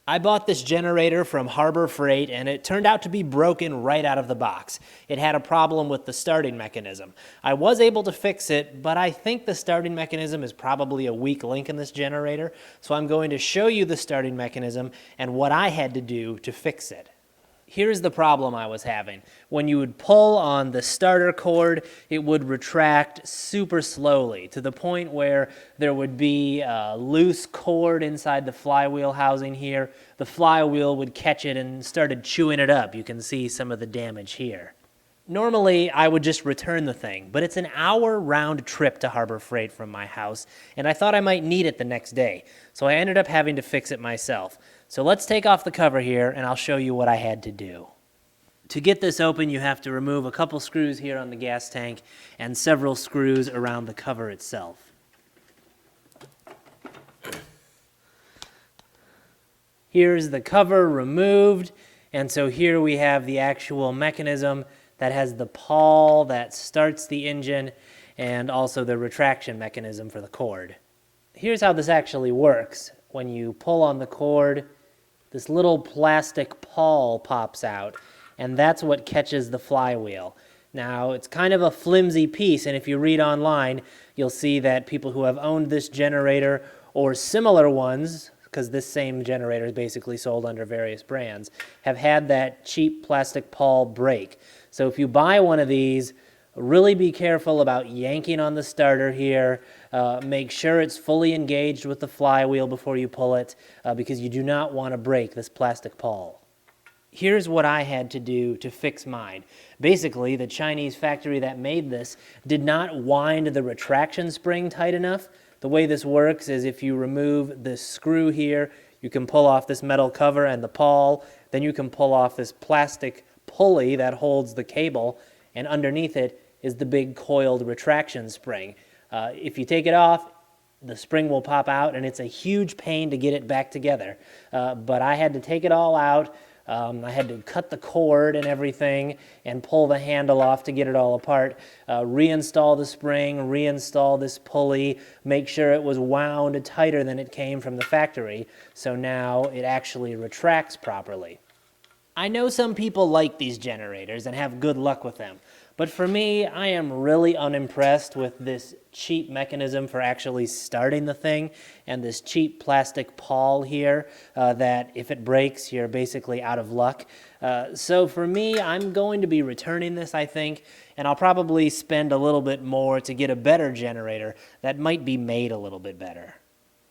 I bought this generator from Harbor Freight and it turned out to be broken right out of the box. It had a problem with the starting mechanism. I was able to fix it, but I think the starting mechanism is probably a weak link in this generator, so I'm going to show you the starting mechanism and what I had to do to fix it. Here's the problem I was having. When you would pull on the starter cord, it would retract super slowly to the point where there would be a loose cord inside the flywheel housing here. The flywheel would catch it and started chewing it up. You can see some of the damage here. Normally, I would just return the thing, but it's an hour round trip to Harbor Freight from my house, and I thought I might need it the next day, so I ended up having to fix it myself. So let's take off the cover here, and I'll show you what I had to do. To get this open, you have to remove a couple screws here on the gas tank and several screws around the cover itself. Here's the cover removed, and so here we have the actual mechanism that has the pawl that starts the engine and also the retraction mechanism for the cord. Here's how this actually works. When you pull on the cord, this little plastic pawl pops out, and that's what catches the flywheel. Now, it's kind of a flimsy piece, and if you read online, you'll see that people who have owned this generator or similar ones, because this same generator is basically sold under various brands, have had that cheap plastic pawl break. So if you buy one of these, really be careful about yanking on the starter here. Make sure it's fully engaged with the flywheel before you pull it, because you do not want to break this plastic pawl. Here's what I had to do to fix mine. Basically, the Chinese factory that made this did not wind the retraction spring tight enough. The way this works is if you remove this screw here, you can pull off this metal cover and the pawl, then you can pull off this plastic pulley that holds the cable, and underneath it is the big coiled retraction spring. If you take it off, the spring will pop out, and it's a huge pain to get it back together. But I had to take it all out. I had to cut the cord and everything and pull the handle off to get it all apart, reinstall the spring, reinstall this pulley, make sure it was wound tighter than it came from the factory, so now it actually retracts properly. I know some people like these generators and have good luck with them, but for me, I am really unimpressed with this cheap mechanism for actually starting the thing and this cheap plastic pawl here that if it breaks, you're basically out of luck. So for me, I'm going to be returning this, I think, and I'll probably spend a little bit more to get a better generator that might be made a little bit better.